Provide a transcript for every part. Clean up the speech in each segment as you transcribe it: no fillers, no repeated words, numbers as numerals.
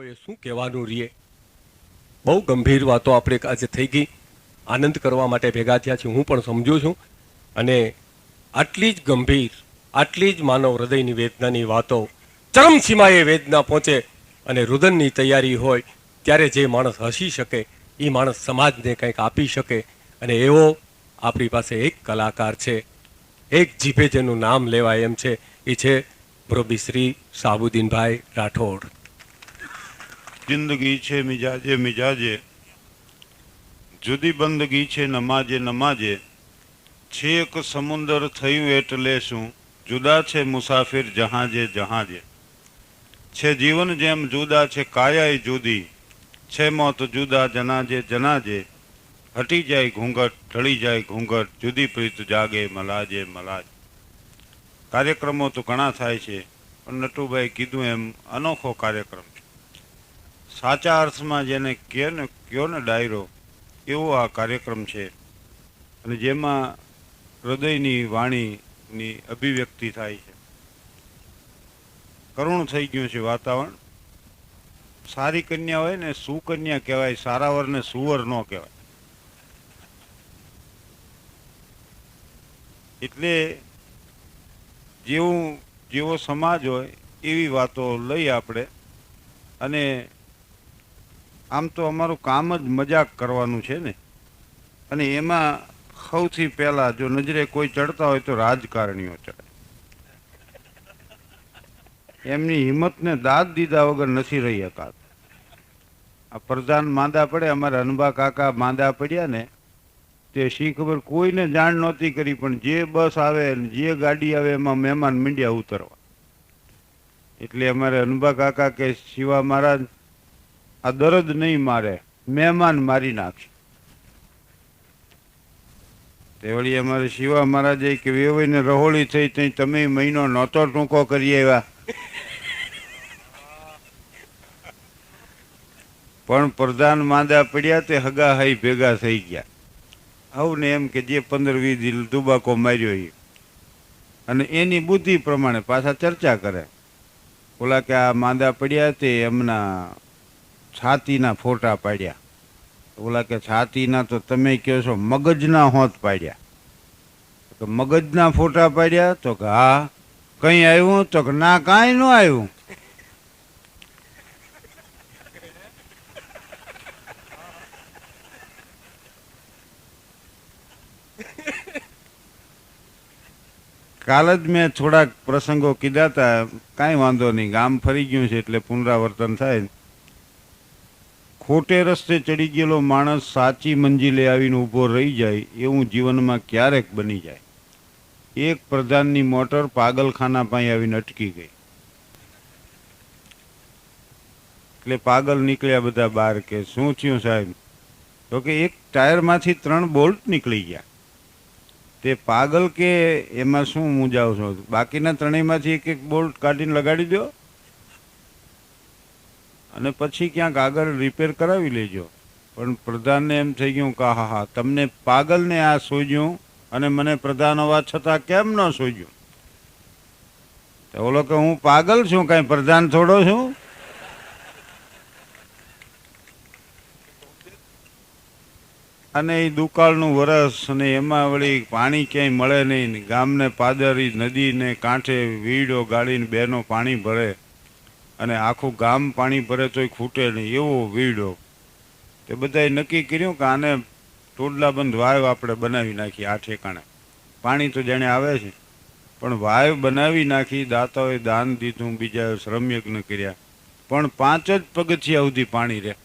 એ શું કહેવાનું રીએ. બહુ ગંભીર વાતો આપણે આજે થઈ ગઈ. આનંદ કરવા માટે ભેગા થયા છીએ, હું પણ સમજુ છું. અને આટલી જ ગંભીર, આટલી જ માનવ હૃદયની વેદનાની વાતો ચરમસીમાએ વેદના પહોંચે અને રુદનની તૈયારી હોય ત્યારે જે માણસ હસી શકે, એ માણસ સમાજને કંઈક આપી શકે. અને એવો આપણી પાસે એક કલાકાર છે, એક જીભે જેનું નામ લેવાય એમ છે, એ છે મુરબ્બી શાહબુદ્દીનભાઈ રાઠોડ. જિંદગી છે મિજાજે મિજાજે, જુદી બંદગી છે નમાજે નમાજે, છેક સમુંદર થયું એટલે શું, જુદા છે મુસાફિર જહાજે જહાજે. છે જીવન જેમ જુદા છે કાયાય જુદી, છે મોત જુદા જનાજે જનાજે. હટી જાય ઘૂંઘટ ઢળી જાય ઘૂંઘટ, જુદી પ્રીત જાગે મલાજે મલાજ. કાર્યક્રમો તો ઘણા થાય છે, પણ નટુભાઈ કીધું એમ અનોખો કાર્યક્રમ છે. સાચા અર્થમાં જેને કયો ને ડાયરો, એવો આ કાર્યક્રમ છે. અને જેમાં હૃદયની વાણીની અભિવ્યક્તિ થાય છે. કરુણ થઈ ગયું છે વાતાવરણ. સારી કન્યા હોય ને સુકન્યા કહેવાય, સારા વરને સુવર ન કહેવાય. એટલે જેવો સમાજ હોય એવી વાતો લઈ આપણે. અને આમ તો અમારું કામ જ મજાક કરવાનું છે ને, અને એમાં સૌથી પહેલાં જો નજરે કોઈ ચડતા હોય તો રાજકારણીઓ ચડે. એમની હિંમતને દાદ દીધા વગર નથી રહી શકાત. આ પ્રધાન માંદા પડે, અમારા અનબા કાકા માંદા પડ્યા ને તે શી ખબર કોઈને જાણ નહોતી કરી, પણ જે બસ આવે જે ગાડી આવે એમાં મહેમાન મીંડ્યા ઉતરવા. એટલે અમારે અનબા કાકા કે શિવા મહારાજ આ દરદ નહીં મારે, મહેમાન મારી નાખશે. તે વળી અમારે શિવા મહારાજે કે વેવાઈને રહોળી થઈ તઈ તમે મહિનો નહોતો ટૂંકો કરી આવ્યા. પણ પ્રધાન માંદા પડ્યા તે હગા હાઈ ભેગા થઈ ગયા. આવું ને એમ કે જે 15-20 દિલ દુબાકો માર્યો એ, અને એની બુદ્ધિ પ્રમાણે પાછા ચર્ચા કરે. ઓલા કે આ માંદા પડ્યા તે એમના છાતીના ફોટા પાડ્યા. ઓલા કે છાતીના તો તમે કહો છો, મગજના હોત પાડ્યા. તો મગજના ફોટા પાડ્યા તો કે હા કંઈ આવ્યું, તો કે ના કાંઈ ન આવ્યું. કાલ જ મેં થોડાક પ્રસંગો કીધા હતા, કાંઈ વાંધો નહીં, ગામ ફરી ગયું છે એટલે પુનરાવર્તન થાય. ખોટે રસ્તે ચડી ગયેલો માણસ સાચી મંજિલે આવીને ઊભો રહી જાય એવું જીવનમાં ક્યારેક બની જાય. એક પ્રધાનની મોટર પાગલખાના પાસે આવીને અટકી ગઈ. એટલે પાગલ નીકળ્યા બધા બહાર કે શું થયું સાહેબ? તો કે એક ટાયરમાંથી 3 બોલ્ટ નીકળી ગયા. તે પાગલ કે એમાં શું મૂંઝાવ છો, બાકીના 3માંથી એક બોલ્ટ કાઢીને લગાડી દો અને પછી ક્યાંક આગળ રિપેર કરાવી લેજો. પણ પ્રધાનને એમ થઈ ગયું કે હા હા તમને પાગલને આ સૂઝ્યું અને મને પ્રધાન હોવા છતાં કેમ ન સૂઝ્યું? તો ઓલો કે હું પાગલ છું, કાંઈ પ્રધાન થોડો છું. અને એ દુકાળનું વરસ, અને એમાં વળી પાણી ક્યાંય મળે નહીં. ગામને પાદરી નદીને કાંઠે વીડો ગાળીને બહેનો પાણી ભરે, અને આખું ગામ પાણી ભરે તોય ખૂટે નહીં એવો વીડો. તે બધાએ નક્કી કર્યું કે આને ટોડલાબંધ વાવ આપણે બનાવી નાખીએ. આ ઠેકાણે પાણી તો જાણે આવે છે, પણ વાવ બનાવી નાખી. દાતાઓએ દાન દીધું, બીજાએ શ્રમયજ્ઞ કર્યા, પણ 5 જ પગથિયા સુધી પાણી રહે.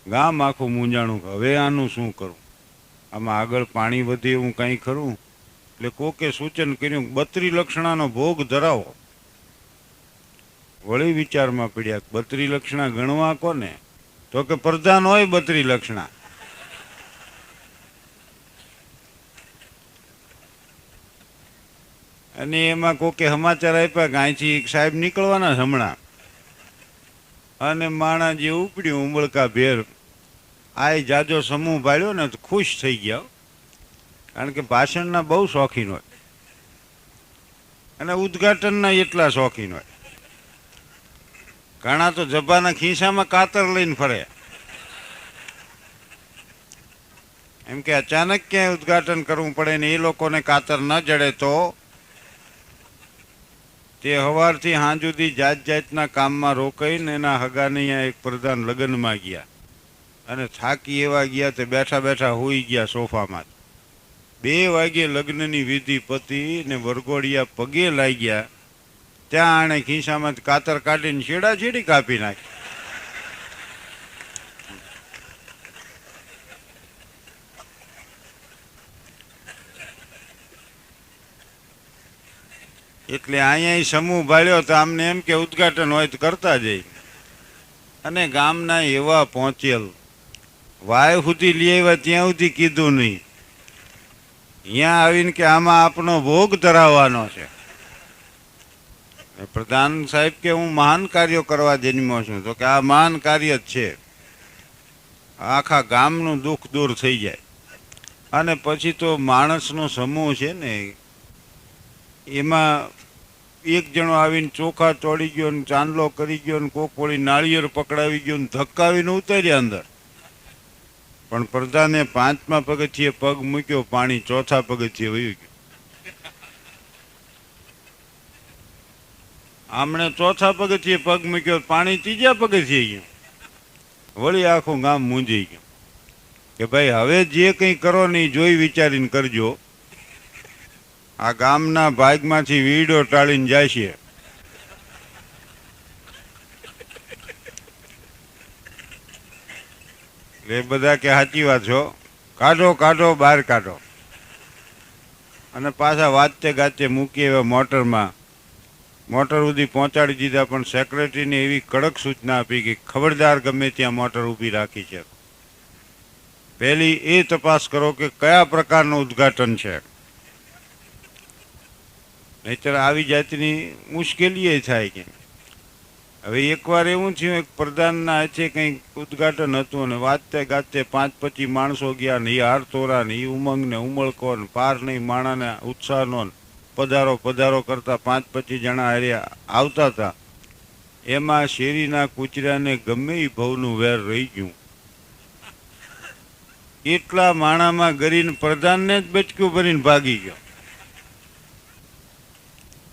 ગામ આખું મૂંઝાણું, હવે આનું શું કરું? આમાં આગળ પાણી વધે એવું કંઈ ખરું? એટલે કોકે સૂચન કર્યું 32 લક્ષણાનો ભોગ ધરાવો. વળી વિચારમાં પડ્યા, 32 લક્ષણા ગણવા કોને? તો કે પ્રધાન હોય 32 લક્ષણા. અને એમાં કોકે સમાચાર આપ્યા કે અહીંથી સાહેબ નીકળવાના હમણાં. અને માણા જે ઉપડ્યું ઉમળકા ભેર, આ જાજો સમૂહ ભાળ્યો ને તો ખુશ થઈ ગયા, કારણ કે ભાષણના બહુ શોખીન હોય અને ઉદ્ઘાટનના એટલા શોખીન હોય. ઘણા તો જબાના ખિસ્સામાં કાતર લઈને ફરે, એમ કે અચાનક ક્યાંય ઉદ્ઘાટન કરવું પડે ને એ લોકોને કાતર ન જડે તો તે સવારથી સાંજ સુધી જાત જાતના કામમાં રોકાઈને એના હગાને અહીંયા એક પ્રધાન લગ્નમાં ગયા અને થાકી એવા ગયા તે બેઠા બેઠા હોઈ ગયા સોફામાં. 2 વાગ્યે લગ્નની વિધિ પતી ને વરઘોડિયા પગે લાગ્યા ત્યાં આણે ખિસ્સામાં કાતર કાઢીને છેડાછેડી કાપી નાખી. એટલે અહીંયા સમૂહ ભાળ્યો તો આમને એમ કે ઉદ્ઘાટન હોય તો કરતા જઈ, અને ગામના એવા પહોંચેલ વાય સુધી લઈ આવ્યા ત્યાં સુધી કીધું નહીં. અહીંયા આવીને કે આમાં આપણો ભોગ ધરાવવાનો છે. પ્રધાન સાહેબ કે હું મહાન કાર્યો કરવા જન્મ્યો છું, તો કે આ મહાન કાર્ય જ છે, આખા ગામનું દુઃખ દૂર થઈ જાય. અને પછી તો માણસનો સમૂહ છે ને એમાં એક જણો આવીને ચોખા તોડી ગયો ને ચાંદલો કરી ગયો ને કોક વળી નાળિયેર પકડાવી ગયો ને ધક્કાવીને ઉતાર્યા અંદર. પણ પ્રધાને 5મા પગથિયે પગ મૂક્યો, પાણી 4થા પગથિયે વયું ગયું. આમણે 4થા પગથિયે પગ મૂક્યો, પાણી 3જા પગથિયે ગયું. વળી આખું ગામ મૂંઝી ગયું કે ભાઈ હવે જે કંઈ કરો ને એ જોઈ વિચારીને કરજો. આ ગામના ભાગમાંથી વીડો ટાળીને જાય છે. એટલે બધા કે સાચી વાત છો, કાઢો કાઢો બહાર કાઢો. અને પાછા વાતે ગાતે મૂકી એવા મોટરમાં મોટર સુધી પહોંચાડી દીધા. પણ સેક્રેટરીને એવી કડક સૂચના આપી કે ખબરદાર ગમે ત્યાં મોટર ઊભી રાખી છે, પહેલી એ તપાસ કરો કે કયા પ્રકારનું ઉદ્ઘાટન છે, નહીતર આવી જાતની મુશ્કેલી થાય. કે હવે એકવાર એવું થયું, એક પ્રધાનના હાથે કંઈક ઉદ્ઘાટન હતું અને વાતે ગાતે 5-25 માણસો ગયા ને એ હારતોરા ને એ ઉમંગ ને ઉમળકો ને પાર નહીં માણાને ઉત્સાહનો પધારો પધારો કરતા 5-25 જણા હાર્યા આવતા હતા. એમાં શેરીના કૂતરાને ગમે એ ભવનું વેર રહી ગયું. એટલા માણામાં ગરીને પ્રધાનને જ બચકું ભરીને ભાગી ગયો.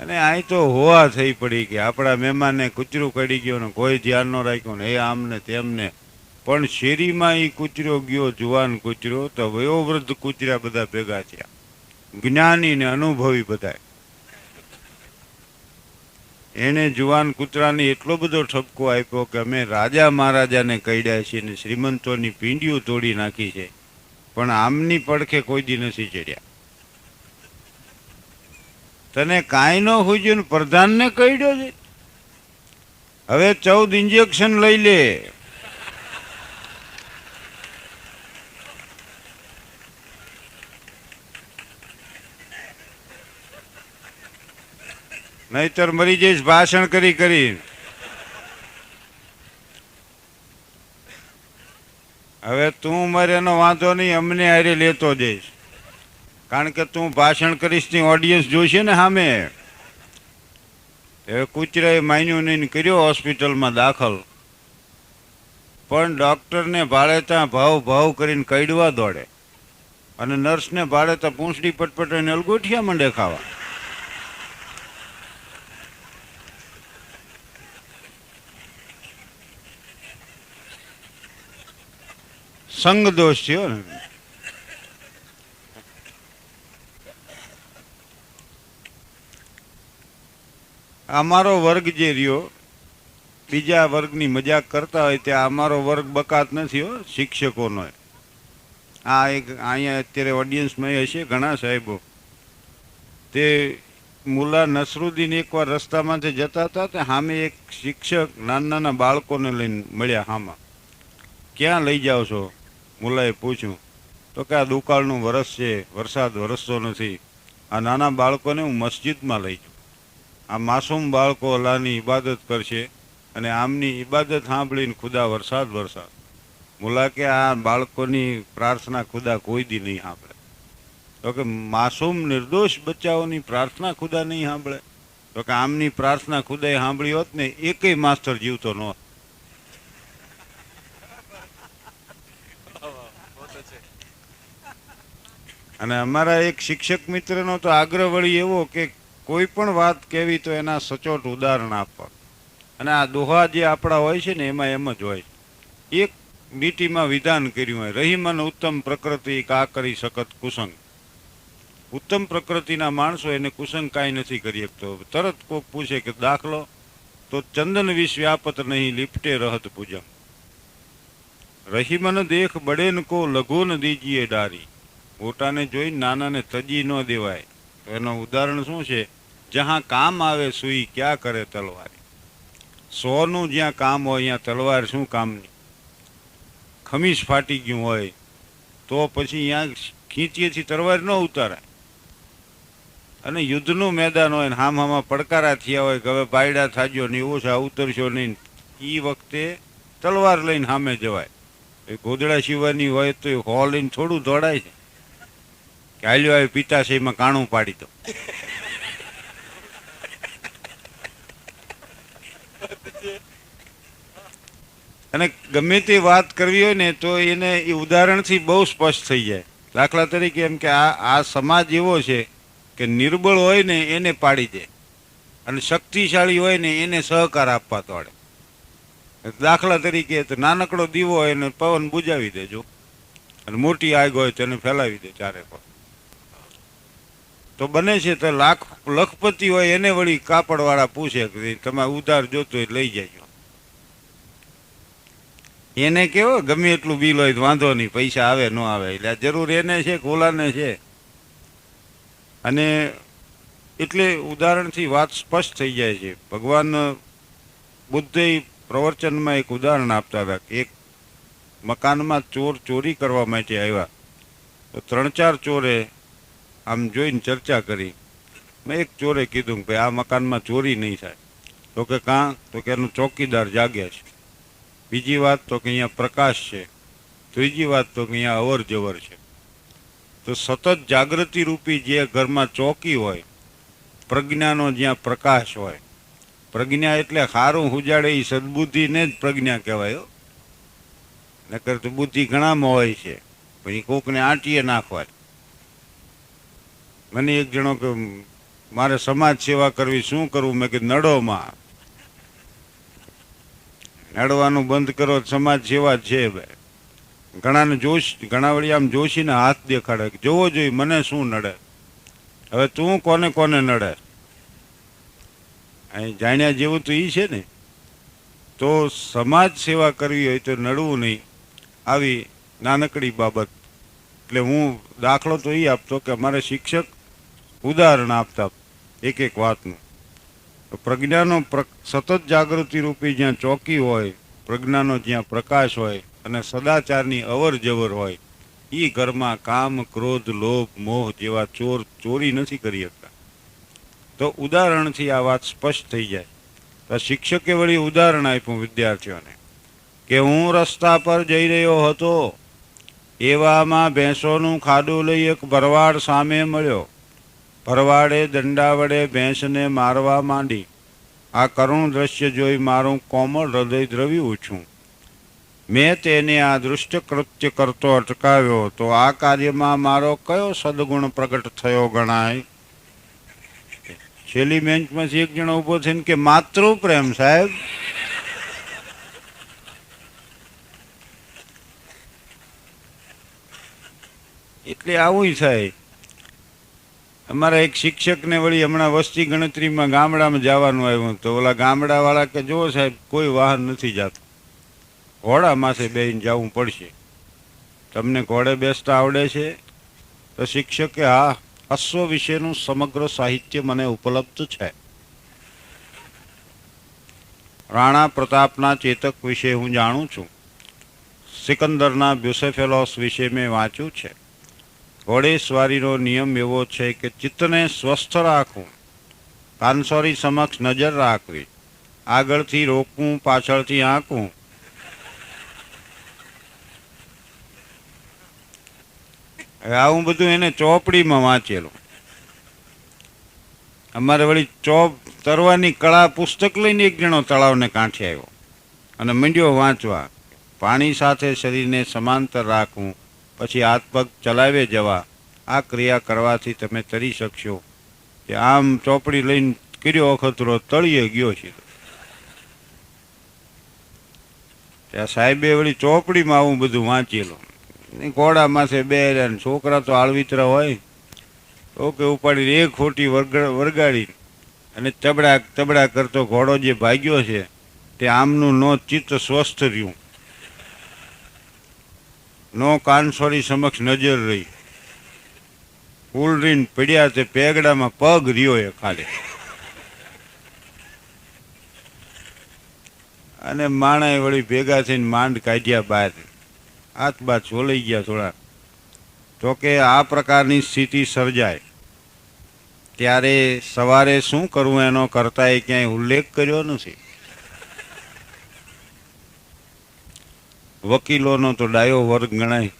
અને અહીં તો હોવા થઈ પડી કે આપણા મહેમાનને કૂતરું કડી ગયો ને કોઈ ધ્યાન ન રાખ્યું ને એ આમને તેમને. પણ શેરીમાં એ કૂતરો ગયો, જુવાન કૂતરો, તો વયોવૃદ્ધ કૂતરા બધા ભેગા થયા, જ્ઞાની ને અનુભવી બધા. એને જુવાન કૂતરાને એટલો બધો ઠપકો આપ્યો કે અમે રાજા મહારાજાને કઈડ્યા છીએ ને શ્રીમંતોની પીંડીઓ તોડી નાખી છે, પણ આમની પડખે કોઈ દી નથી ચડ્યા. તને કાંઈ ન હોય ને પ્રધાનને કઈડ્યો છે, હવે 14 ઇન્જેક્શન લઈ લે. નહીતર મરી જઈશ ભાષણ કરી કરી. હવે તું મરે એનો વાંધો નહીં, અમને હારે લેતો જઈશ, કારણ કે તું ભાષણ કરીશ ની ઓડિયન્સ જોઈશે ને સામે. હવે કૂતરાએ માન્યું નહીં, કર્યો હોસ્પિટલમાં દાખલ. પણ ડૉક્ટરને ભાડે ત્યાં ભાવ ભાવ કરીને કઈડવા દોડે અને નર્સને ભાડે ત્યાં પૂંછડી પટપટાઈને અલગોઠિયા મંડે ખાવા. સંગ દોષ થયો ને. અમારો વર્ગ જે રહ્યો બીજા વર્ગની મજાક કરતા હોય ત્યાં અમારો વર્ગ બકાત નથી હો શિક્ષકોનો. આ એક અહીંયા અત્યારે ઓડિયન્સમાં હશે ઘણા સાહેબો. તે મુલા નસરુદ્દીન એકવાર રસ્તામાંથી જતા હતા તે સામે એક શિક્ષક નાના બાળકોને લઈને મળ્યા. હામાં ક્યાં લઈ જાઓ છો? મુલાએ પૂછ્યું. તો કે આ દુકાળનું વરસ છે, વરસાદ વરસતો નથી, આ નાના બાળકોને હું મસ્જિદમાં લઈ જાઉં. આ માસૂમ બાળકો અલ્લાહની ઇબાદત કરશે અને આમની ઇબાદત સાંભળીને ખુદા વરસાદ વરસાદ. મુલા કે આ બાળકોની પ્રાર્થના ખુદા કોઈ દી નહીં સાંભળે. તો કે માસૂમ નિર્દોષ બચ્ચાઓની પ્રાર્થના ખુદા નહીં સાંભળે? તો કે આમની પ્રાર્થના ખુદાએ સાંભળી હોત ને એકેય માસ્તર જીવતો ન હોત. અને અમારા એક શિક્ષક મિત્રનો તો આગ્રહ વળી એવો કે કોઈ પણ વાત કહેવી તો એના સચોટ ઉદાહરણ આપવા. અને આ દોહા જે આપણા હોય છે ને એમાં એમ જ હોય. એક લીટીમાં વિધાન કર્યું હોય, રહીમન ઉત્તમ પ્રકૃતિ કા કરી શકત કુસંગ. ઉત્તમ પ્રકૃતિના માણસો એને કુસંગ કાંઈ નથી કરી શકતો. તરત કોક પૂછે કે દાખલો, તો ચંદન વિષ વ્યાપત નહીં લિપટે રહત પૂજમ. રહીમન દેખ બડેન કો લઘુ ન દીજીએ ડારી. મોટાને જોઈ નાનાને તજી ન દેવાય. તો એનું ઉદાહરણ શું છે? જ્યાં કામ આવે સુઈ ક્યાં કરે તલવાર. સોનું જ્યાં કામ હોય ત્યાં તલવાર શું કામની? ખમીસ ફાટી ગયું હોય તો પછી ત્યાં ખીંચીએથી તલવાર ન ઉતારાય. અને યુદ્ધનું મેદાન હોય ને હામાં પડકારા થયા હોય કે હવે બાયડા થાજો ને ઓછા ઉતરશો નહીં, એ વખતે તલવાર લઈને સામે જવાય. એ ગોદડા શિવાની હોય તો એ હો લઈને થોડું દોડાય છે કે હાલ્યો આવે પિતાશયમાં કાણું પાડી દો. અને ગમે તે વાત કરવી હોય ને તો એને એ ઉદાહરણથી બહુ સ્પષ્ટ થઈ જાય. દાખલા તરીકે એમ કે આ સમાજ એવો છે કે નિર્બળ હોય ને એને પાડી દે અને શક્તિશાળી હોય ને એને સહકાર આપવા તોડે. દાખલા તરીકે તો નાનકડો દીવો હોય ને પવન બુજાવી દેજો, અને મોટી આગ હોય તેને ફેલાવી દે ચારે પર. તો બને છે તો લખપતિ હોય એને વળી કાપડવાળા પૂછે કે તમારે ઉધાર જોતો હોય લઈ જાય. એને કેવો ગમે એટલું બિલ હોય તો વાંધો નહીં, પૈસા આવે ન આવે, એટલે જરૂર એને છે કે ઓલાને છે. અને એટલે ઉદાહરણથી વાત સ્પષ્ટ થઈ જાય છે. ભગવાન બુદ્ધે પ્રવચનમાં એક ઉદાહરણ આપતા હતા કે એક મકાનમાં ચોર ચોરી કરવા માટે આવ્યા તો 3-4 ચોરે આમ જોઈને ચર્ચા કરી. મેં એક ચોરે કીધું કે આ મકાનમાં ચોરી નહીં થાય. તો કે કાં? તો કે એનું ચોકીદાર જાગ્યા છે. બીજી વાત તો કે અહીંયા પ્રકાશ છે. ત્રીજી વાત તો કે અહીંયા અવર જવર છે. તો સતત જાગૃતિ રૂપી જે ઘરમાં ચોકી હોય, પ્રજ્ઞાનો જ્યાં પ્રકાશ હોય. પ્રજ્ઞા એટલે સારું ઉજાડે એ સદબુદ્ધિને જ પ્રજ્ઞા કહેવાય. નકર તો બુદ્ધિ ઘણામાં હોય છે, પછી કોકને આંટીએ નાખવા. મને એક જણો કે મારે સમાજ સેવા કરવી, શું કરવું? મેં કીધું નડોમાં. નડવાનું બંધ કરો, સમાજ સેવા જ છે ભાઈ. ઘણાને ઘણા વળી આમ જોશીને હાથ દેખાડે કે જોવો જોઈએ મને શું નડે. હવે તું કોને કોને નડે? અહીં જાણ્યા જેવું તો એ છે ને. તો સમાજ સેવા કરવી હોય તો નડવું નહીં, આવી નાનકડી બાબત. એટલે હું દાખલો તો એ આપતો કે અમારે શિક્ષક ઉદાહરણ આપતા એક એક વાતનું. પ્રજ્ઞાનો સતત જાગૃતિ રૂપી જ્યાં ચોકી હોય, પ્રજ્ઞાનો જ્યાં પ્રકાશ હોય અને સદાચારની અવર જવર હોય, એ ઘરમાં કામ, ક્રોધ, લોભ, મોહ જેવા ચોર ચોરી નથી કરી શકતા. તો ઉદાહરણથી આ વાત સ્પષ્ટ થઈ જાય. તો શિક્ષકે વળી ઉદાહરણ આપ્યું વિદ્યાર્થીઓને કે હું રસ્તા પર જઈ રહ્યો હતો, એવામાં ભેંસોનું ખાડું લઈ એક ભરવાડ સામે મળ્યો. ભરવાડે દંડા વડે ભેંસને મારવા માંડી. આ કરુણ દ્રશ્ય જોઈ મારું કોમળ હૃદય દ્રવ્યું છું. મેં તેને આ દૃષ્ટ કૃત્ય કરતો અટકાવ્યો તો આ કાર્યમાં મારો કયો સદગુણ પ્રગટ થયો ગણાય? છેલ્લી બેન્ચમાંથી એક જણો ઉભો થઈને કે માતૃપ્રેમ સાહેબ. એટલે આવું થાય. અમારા એક શિક્ષકને વળી હમણાં વસ્તી ગણતરીમાં ગામડામાં જવાનું આવ્યું તો ઓલા ગામડાવાળા કે જો સાહેબ કોઈ વાહન નથી જતું, ઘોડા માથે બેસીને જવું પડશે. તમને ઘોડે બેસતા આવડે છે? તો શિક્ષકે હા, અશ્વ વિશેનું સમગ્ર સાહિત્ય મને ઉપલબ્ધ છે. રાણા પ્રતાપના ચેતક વિશે હું જાણું છું. સિકંદરના બ્યુસેફેલોસ વિશે મેં વાંચ્યું છે. ઘોડેસવારીનો નિયમ એવો છે કે ચિત્તને સ્વસ્થ રાખવું, કાનસોરી સમક્ષ નજર રાખવી, આગળથી રોકવું, પાછળથી આંકવું. આવું બધું એને ચોપડીમાં વાંચેલું. અમારે વળી તરવાની કળા પુસ્તક લઈને એક જણો તળાવને કાંઠે આવ્યો અને મંડ્યો વાંચવા. પાણી સાથે શરીરને સમાંતર રાખવું, પછી હાથ પગ ચલાવે જવા. આ ક્રિયા કરવાથી તમે તરી શકશો. કે આમ ચોપડી લઈને કર્યો અખતરો, તળિયે ગયો છે. ત્યાં સાહેબે વળી ચોપડીમાં આવું બધું વાંચેલું. ઘોડા માથે બેર્યા ને છોકરા તો આળવિતરા હોય તો કે ઉપાડી એક ખોટી વરગાડી અને તબડા તબડા કરતો ઘોડો જે ભાગ્યો છે તે આમનું નો ચિત્ત સ્વસ્થ રહ્યું, નો કાનસોરી સમક્ષ નજર રહી. ઉલરીને પડ્યા તે પેગડામાં પગ રહ્યો એ ખાલી. અને માણાએ વળી ભેગા થઈને માંડ કાઢ્યા બહાર. હાથ બાદ છોલાઈ ગયા થોડા. તો કે આ પ્રકારની સ્થિતિ સર્જાય ત્યારે સવારે શું કરવું એનો કરતાએ ક્યાંય ઉલ્લેખ કર્યો નથી. વકીલોનો તો ડાયો વર્ગ ગણાય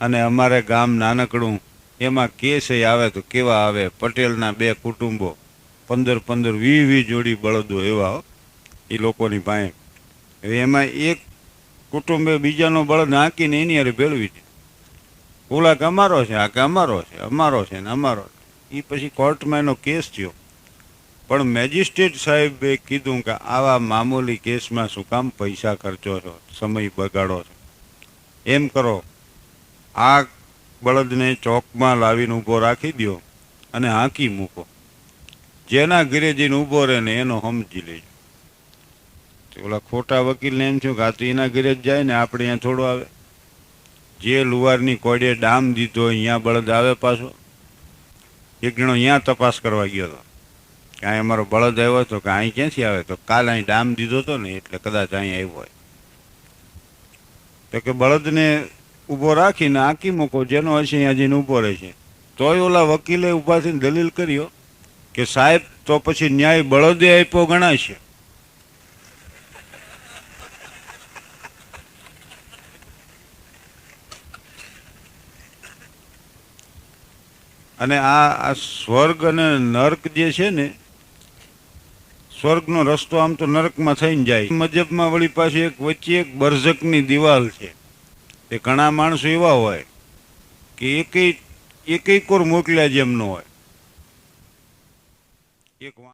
અને અમારે ગામ નાનકડું, એમાં કેસ આવે તો કેવા આવે. પટેલના 2 કુટુંબો, 15-15, 20-20 જોડી બળદો એવા એ લોકોની પાસે. હવે એમાં એક કુટુંબે બીજાનો બળદ નાખીને એની હારે ભેળવી દે. ઓલા કે અમારો છે, આ કે અમારો છે, અમારો છે ને અમારો. એ પછી કોર્ટમાં એનો કેસ થયો. પણ મેજિસ્ટ્રેટ સાહેબે કીધું કે આવા મામૂલી કેસમાં શું કામ પૈસા ખર્ચો છો, સમય બગાડો છો. એમ કરો, આ બળદને ચોકમાં લાવીને ઊભો રાખી દો અને હાંકી મૂકો. જેના ઘરે જઈને ઊભો રહે ને એનો સમજી લેજો. ઓલા ખોટા વકીલને એમ થયું કે આ તો એના ઘરે જ જાય ને, આપણે અહીંયા થોડો આવે. જે લુવારની કોડે ડામ દીધો અહીંયા બળદ આવે પાછો. એક જણો અહીંયા તપાસ કરવા ગયો હતો કે અહીં અમારો બળદ આવ્યો હતો, કે અહીં ક્યાંથી આવે? તો કાલ અહીં ડામ દીધો હતો ને એટલે કદાચ અહીં આવ્યો હોય. તો કે બળદને ઊભો રાખીને આંકી મૂકો, જેનો હશે અહીંયા જઈને ઊભો રહે છે. તોય ઓલા વકીલે ઊભા થઈને દલીલ કર્યો કે સાહેબ તો પછી ન્યાય બળદે આપ્યો ગણાશે. અને આ સ્વર્ગ અને નર્ક જે છે ને, સ્વર્ગનો રસ્તો આમ તો નરકમાં થઈને જાય. મજબમાં વળી પાછી એક વચ્ચે એક બરઝકની દિવાલ છે. એ ઘણા માણસો એવા હોય કે એકેય કોર મોકલ્યા જેમ ન હોય. એક